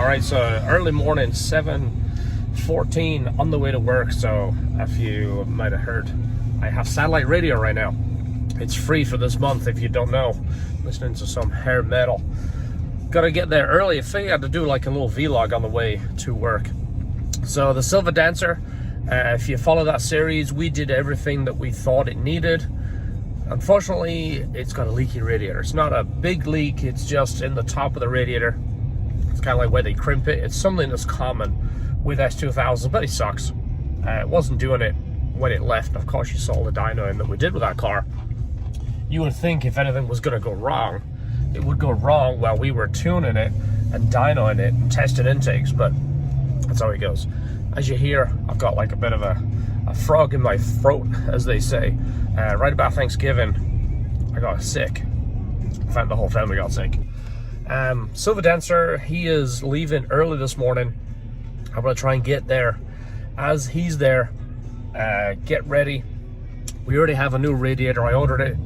right, so early morning, 7:14, on the way to work. So if you might have heard, I have satellite radio right now. It's free for this month if you don't know. Listening to some hair metal. Gotta get there early. I figured I had to do like a little vlog on the way to work. So the Silver Dancer, if you follow that series, we did everything that we thought it needed. Unfortunately, it's got a leaky radiator. It's not a big leak, it's just in the top of the radiator. It's kind of like where they crimp it. It's something that's common with S2000, but it sucks. It wasn't doing it when it left. Of course, you saw the dynoing that we did with that car. You would think if anything was gonna go wrong, it would go wrong while we were tuning it and dynoing it and testing intakes, but that's how it goes. As you hear, I've got like a bit of a frog in my throat, as they say. Right about Thanksgiving, I got sick. In fact, the whole family got sick. Silver Dancer, he is leaving early this morning. I'm gonna try and get there. As he's there, get ready. We already have a new radiator, I ordered it.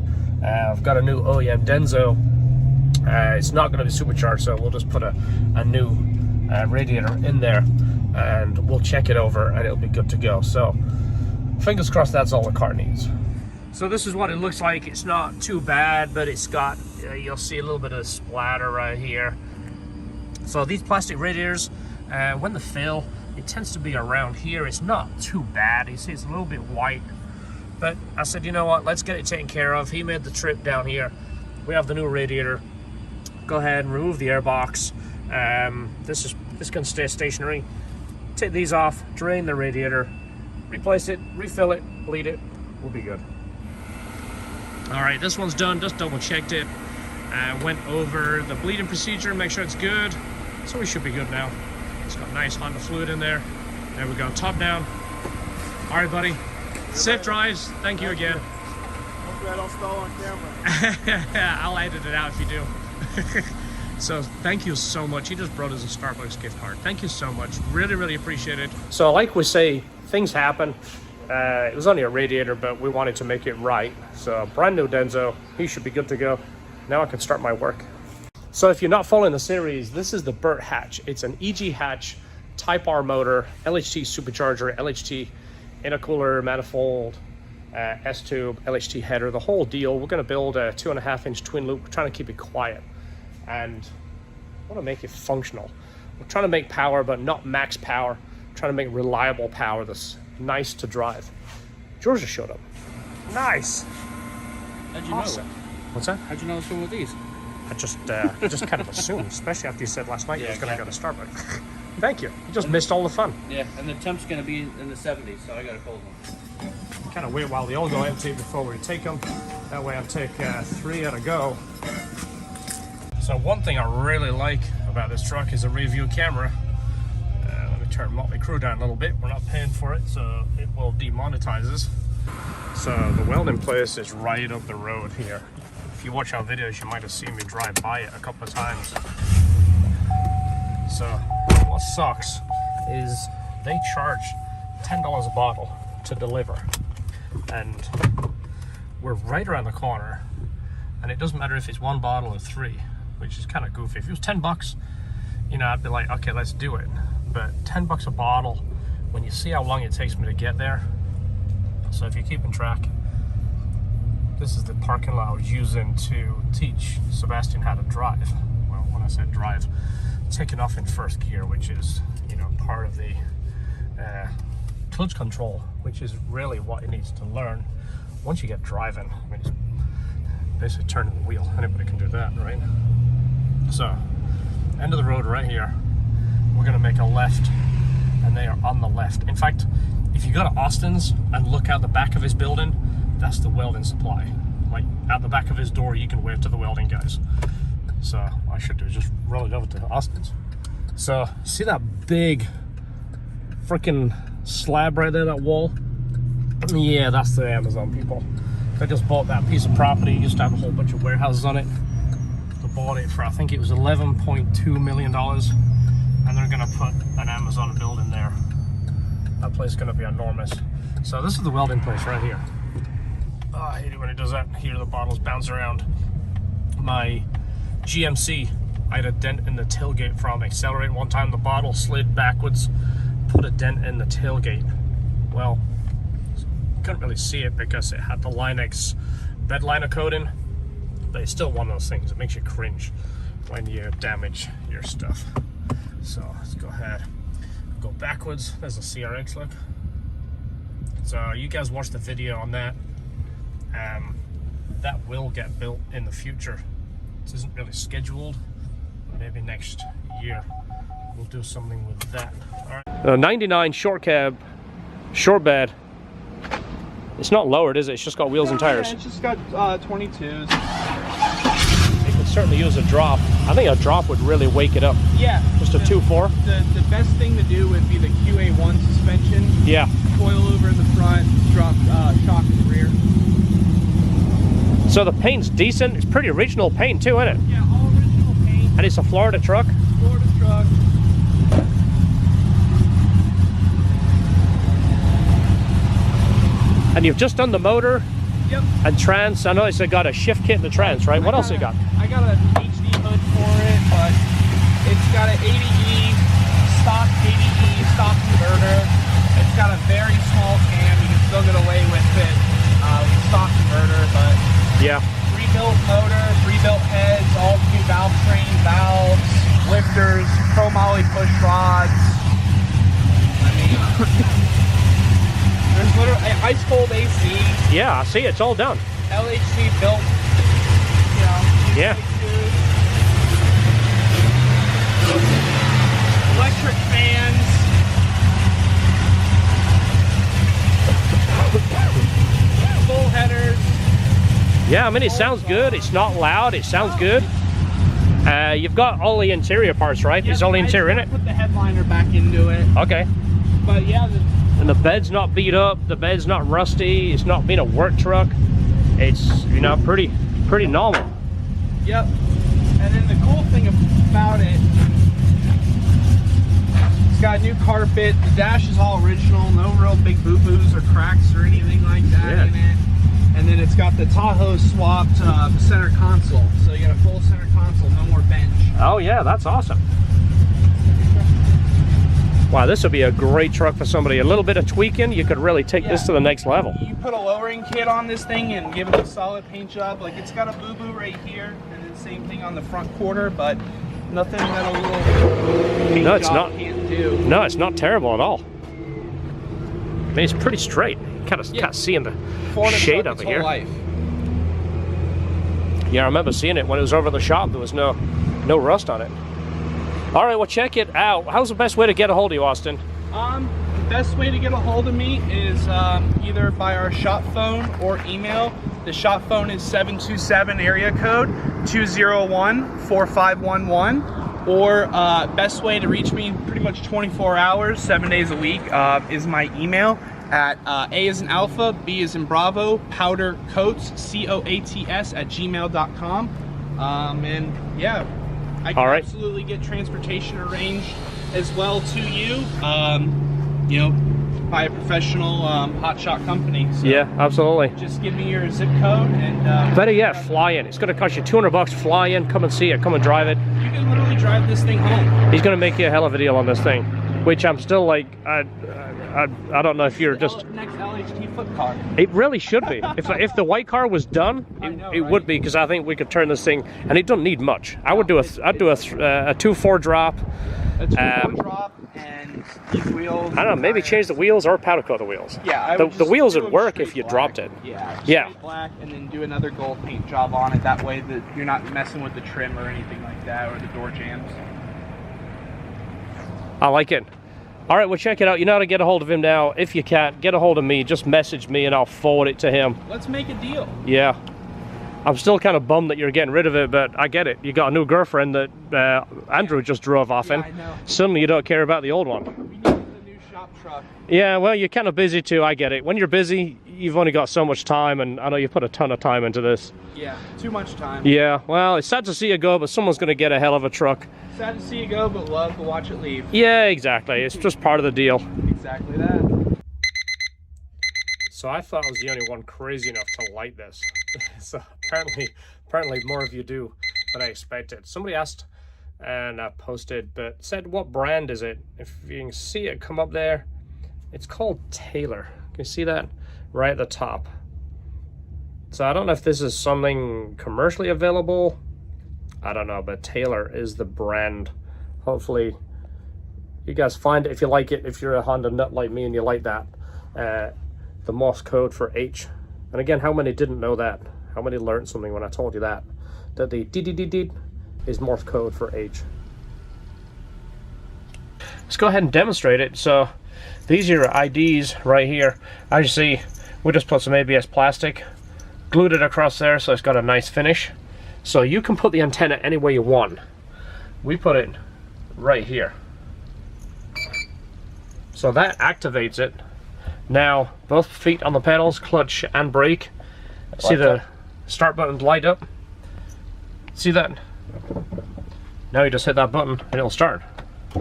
I've got a new OEM Denso. It's not gonna be supercharged, so we'll just put a new radiator in there and we'll check it over and it'll be good to go. So fingers crossed that's all the car needs. So this is what it looks like. It's not too bad, but it's got, you'll see a little bit of splatter right here. So these plastic radiators, when they fill, it tends to be around here. It's not too bad. You see it's a little bit white, but I said, you know what, let's get it taken care of. He made the trip down here. We have the new radiator. Go ahead and remove the air box. This can stay stationary. Take these off, drain the radiator, replace it, refill it, bleed it, we'll be good. All right, this one's done, just double checked it. Went over the bleeding procedure, make sure it's good. So we should be good now. It's got nice Honda fluid in there. There we go, top down. All right, buddy, safe drives, thank you again. Hopefully I don't stall on camera. I'll edit it out if you do. So thank you so much. He just brought us a Starbucks gift card. Thank you so much. Really, really appreciate it. So like we say, things happen. It was only a radiator, but we wanted to make it right. So brand new Denso, he should be good to go. Now I can start my work. So if you're not following the series, this is the Burt hatch. It's an EG hatch, Type R motor, LHT supercharger, LHT intercooler, manifold, S-tube, LHT header, the whole deal. We're gonna build a 2.5-inch twin loop. We're trying to keep it quiet. And I want to make it functional. We're trying to make power, but not max power. We're trying to make reliable power that's nice to drive. Georgia showed up. Nice. How'd you Awesome. know? What's that? How'd you know it's going with these? I just kind of assumed, especially after you said last night you was going to go to Starbucks. Thank you. You just missed all the fun. Yeah, and the temp's going to be in the 70s, so I got a cold one. Kind of wait while they all go empty before we take them. That way I'll take 3 at a go. So one thing I really like about this truck is a rear view camera. Let me turn Motley Crue down a little bit. We're not paying for it, so it will demonetize us. So the welding place is right up the road here. If you watch our videos, you might have seen me drive by it a couple of times. So what sucks is they charge $10 a bottle to deliver. And we're right around the corner. And it doesn't matter if it's 1 bottle or 3. Which is kind of goofy. If it was $10, you know, I'd be like, okay, let's do it. But $10 a bottle, when you see how long it takes me to get there. So if you're keeping track, this is the parking lot I was using to teach Sebastian how to drive. Well, when I said drive, taking off in first gear, which is, you know, part of the clutch control, which is really what he needs to learn once you get driving. I mean, it's basically turning the wheel. Anybody can do that, right? So, end of the road right here. We're gonna make a left, and they are on the left. In fact, if you go to Austin's and look out the back of his building, that's the welding supply. Like, out the back of his door, you can wave to the welding guys. So, what I should do is just roll it over to Austin's. So, see that big freaking slab right there, that wall? Yeah, that's the Amazon people. They just bought that piece of property, used to have a whole bunch of warehouses on it. They bought it for, I think it was $11.2 million. And they're gonna put an Amazon building there. That place is gonna be enormous. So this is the welding place right here. Oh, I hate it when it does that. Here the bottles bounce around. My GMC I had a dent in the tailgate from accelerating one time. The bottle slid backwards, put a dent in the tailgate. Well, couldn't really see it because it had the Line-X bed liner coating, but it's still one of those things. It makes you cringe when you damage your stuff. So let's go ahead, go backwards. There's a CRX, look. So you guys watch the video on that. That will get built in the future. This isn't really scheduled. Maybe next year we'll do something with that. All right. 99 short cab, short bed. It's not lowered, is it? It's just got wheels and tires. Yeah, it's just got 22s. It could certainly use a drop. I think a drop would really wake it up. Yeah. Just a 2.4. The best thing to do would be the QA1 suspension. Yeah. Coil over in the front, drop shock in the rear. So the paint's decent. It's pretty original paint too, isn't it? Yeah, all original paint. And it's a Florida truck. Florida truck. And you've just done the motor. Yep. And trans. I noticed it got a shift kit in the trans, right? What else you got? I got an HD hood for it, but it's got an 80E, stock 80E, stock converter. It's got a very small cam. You can still get away with it with stock converter, but Yeah. rebuilt motors, rebuilt heads, all new valve train, valves, lifters, chromoly push rods. I mean, there's literally ice cold AC. Yeah, I see. It's all done. LHT built, you know. Yeah. Electric fans. Full headers. Yeah, I mean, it sounds good. It's not loud. It sounds good. You've got all the interior parts, right? There's all the interior in it? Put the headliner back into it. Okay. But yeah, And the bed's not beat up. The bed's not rusty. It's not being a work truck. It's, you know, pretty normal. yep. And then the cool thing about it, it's got a new carpet. The dash is all original. No real big boo-boos or cracks or anything like that in it. And then it's got the Tahoe swapped center console. So you got a full center console, no more bench. Oh yeah, that's awesome. Wow, this would be a great truck for somebody. A little bit of tweaking, you could really take this to the next level. You put a lowering kit on this thing and give it a solid paint job. Like, it's got a boo-boo right here, and then same thing on the front quarter, but nothing that a little paint No, it's job not. can't do. No, it's not terrible at all. I mean, it's pretty straight. Kind of seeing the Florida shade truck over its here. whole life. Yeah, I remember seeing it when it was over the shop. There was no rust on it. All right, well, check it out. How's the best way to get a hold of you, Austin? The best way to get a hold of me is either by our shop phone or email. The shop phone is 727 area code 201-4511. Or best way to reach me pretty much 24 hours, 7 days a week is my email at A as in Alpha, B as in Bravo, PowderCoats, COATS @gmail.com. And yeah, I can absolutely get transportation arranged as well to you, you know, by a professional hotshot company. So Yeah, absolutely. just give me your zip code and Better yet, fly in. It's going to cost you $200. Fly in, come and see it, come and drive it. you can literally drive this thing home. He's going to make you a hell of a deal on this thing, which I'm still like, I don't know if you're just. Next LHT flip car. It really should be. If the white car was done, it would be, because I think we could turn this thing, and it doesn't need much. I'd do a 2.4 drop. A 2.4 drop and these wheels. I don't know, maybe change the wheels or powder coat the wheels. Yeah, the wheels would work if you dropped it. Yeah. Yeah. Black, and then do another gold paint job on it. That way that you're not messing with the trim or anything like that, or the door jambs. I like it. All right, well, check it out. You know how to get a hold of him now. If you can't, get a hold of me. Just message me and I'll forward it to him. Let's make a deal. Yeah. I'm still kind of bummed that you're getting rid of it, but I get it. You got a new girlfriend that Andrew just drove off in. I know. Suddenly you don't care about the old one. We need the new shop truck. Yeah, well, you're kind of busy too. I get it. When you're busy, you've only got so much time, and I know you put a ton of time into this. Yeah, too much time. Yeah, well, it's sad to see you go, but someone's going to get a hell of a truck. Sad to see you go, but love to watch it leave. Yeah, exactly. It's just part of the deal. Exactly that. So I thought I was the only one crazy enough to light this. So apparently more of you do than I expected. Somebody asked and I posted, but said, what brand is it? If you can see it come up there, it's called Taylor. Can you see that? Right at the top. So I don't know if this is something commercially available. I don't know, but Taylor is the brand. Hopefully you guys find it if you like it, if you're a Honda nut like me and you like that. The Morse code for H. And again, how many didn't know that? How many learned something when I told you that? That the D is Morse code for H. Let's go ahead and demonstrate it. So these are your IDs right here. As you see, we just put some ABS plastic, glued it across there so it's got a nice finish. So you can put the antenna any way you want. We put it right here. So that activates it. Now, both feet on the pedals, clutch and brake. See the start button light up? See that? Now you just hit that button and it'll start. I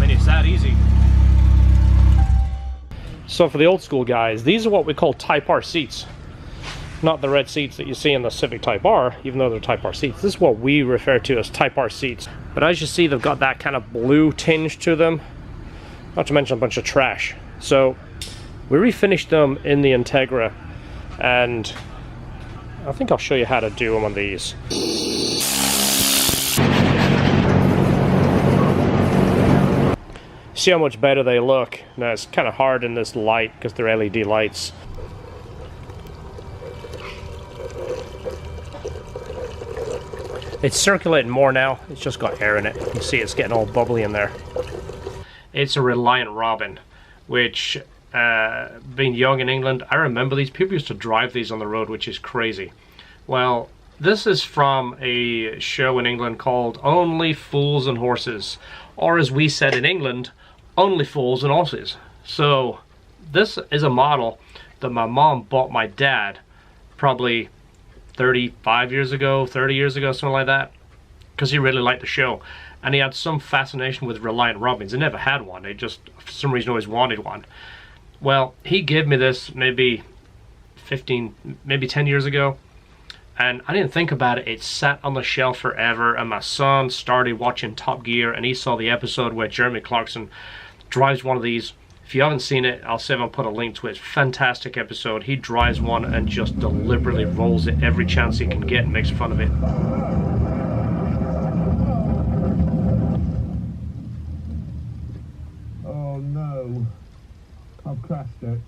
mean, it's that easy. So for the old school guys, these are what we call Type R seats. Not the red seats that you see in the Civic Type R, even though they're Type R seats. This is what we refer to as Type R seats. But as you see, they've got that kind of blue tinge to them. Not to mention a bunch of trash. So we refinished them in the Integra, and I think I'll show you how to do them on these. See how much better they look. Now it's kind of hard in this light because they're LED lights. It's circulating more now. It's just got air in it. You see it's getting all bubbly in there. It's a Reliant Robin, which being young in England, I remember these. People used to drive these on the road, which is crazy. Well, this is from a show in England called Only Fools and Horses, or as we said in England, Only Fools and Horses. So this is a model that my mom bought my dad probably 35 years ago, 30 years ago, something like that, because he really liked the show. And he had some fascination with Reliant Robins. He never had one. He just, for some reason, always wanted one. Well, he gave me this maybe 15, maybe 10 years ago. And I didn't think about it. It sat on the shelf forever. And my son started watching Top Gear. And he saw the episode where Jeremy Clarkson drives one of these. If you haven't seen it, I'll see if I'll put a link to it. Fantastic episode. He drives one and just deliberately rolls it every chance he can get and makes fun of it.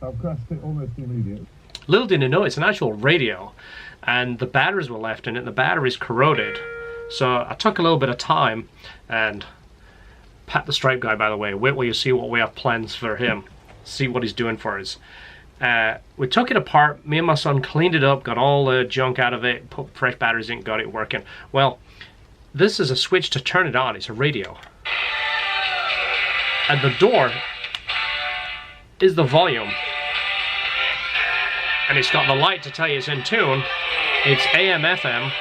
I've crashed it almost immediately. Little did you know, it's an actual radio, and the batteries were left in it, and the batteries corroded. So I took a little bit of time, and Pat the Stripe guy, by the way, wait till you see what we have plans for him. See what he's doing for us. We took it apart, me and my son cleaned it up, got all the junk out of it, put fresh batteries in, got it working. Well, this is a switch to turn it on, it's a radio. And the door is the volume, and it's got the light to tell you it's in tune. It's AM, FM,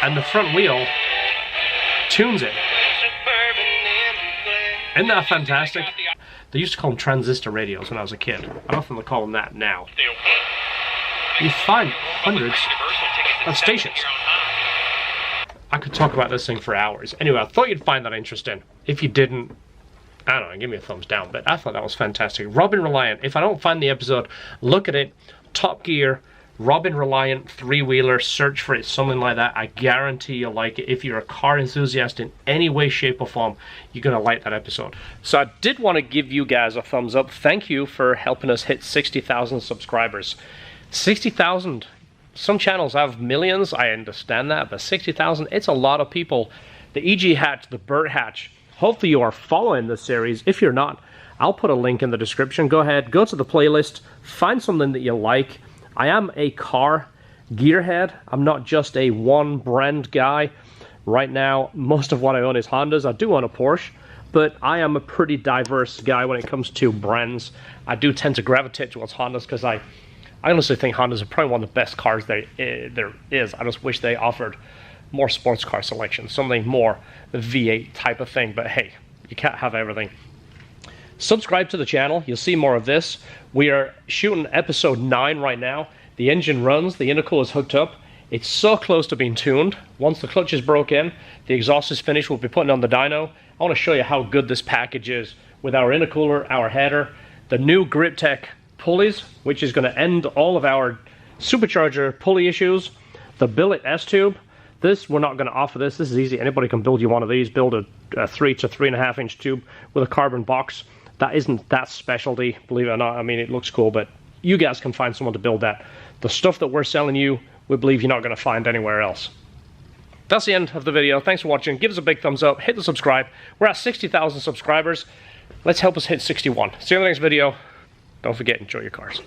and the front wheel tunes it. Isn't that fantastic? They used to call them transistor radios when I was a kid. I don't think they call them that now. You find hundreds of stations. I could talk about this thing for hours. Anyway, I thought you'd find that interesting. If you didn't, I don't know, give me a thumbs down, but I thought that was fantastic. Robin Reliant, if I don't find the episode, look at it. Top Gear, Robin Reliant, three-wheeler, search for it, something like that. I guarantee you'll like it. If you're a car enthusiast in any way, shape, or form, you're going to like that episode. So I did want to give you guys a thumbs up. Thank you for helping us hit 60,000 subscribers. 60,000. Some channels have millions, I understand that, but 60,000, it's a lot of people. The EG Hatch, the Burt Hatch, hopefully you are following this series. If you're not, I'll put a link in the description. Go ahead, go to the playlist, find something that you like. I am a car gearhead. I'm not just a one brand guy. Right now, most of what I own is Hondas. I do own a Porsche, but I am a pretty diverse guy when it comes to brands. I do tend to gravitate towards Hondas because I honestly think Hondas are probably one of the best cars there is. I just wish they offered more sports car selection, something more the V8 type of thing, but hey, you can't have everything. Subscribe to the channel, you'll see more of this. We are shooting episode 9 right now. The engine runs, the intercooler is hooked up. It's so close to being tuned. Once the clutch is broke in, the exhaust is finished, we'll be putting on the dyno. I want to show you how good this package is with our intercooler, our header, the new GripTech pulleys, which is going to end all of our supercharger pulley issues, the billet S-tube. This, we're not going to offer this. This is easy. Anybody can build you one of these. Build a 3 to 3.5 inch tube with a carbon box. That isn't that specialty, believe it or not. I mean, it looks cool, but you guys can find someone to build that. The stuff that we're selling you, we believe you're not going to find anywhere else. That's the end of the video. Thanks for watching. Give us a big thumbs up. Hit the subscribe. We're at 60,000 subscribers. Let's help us hit 61. See you in the next video. Don't forget, enjoy your cars.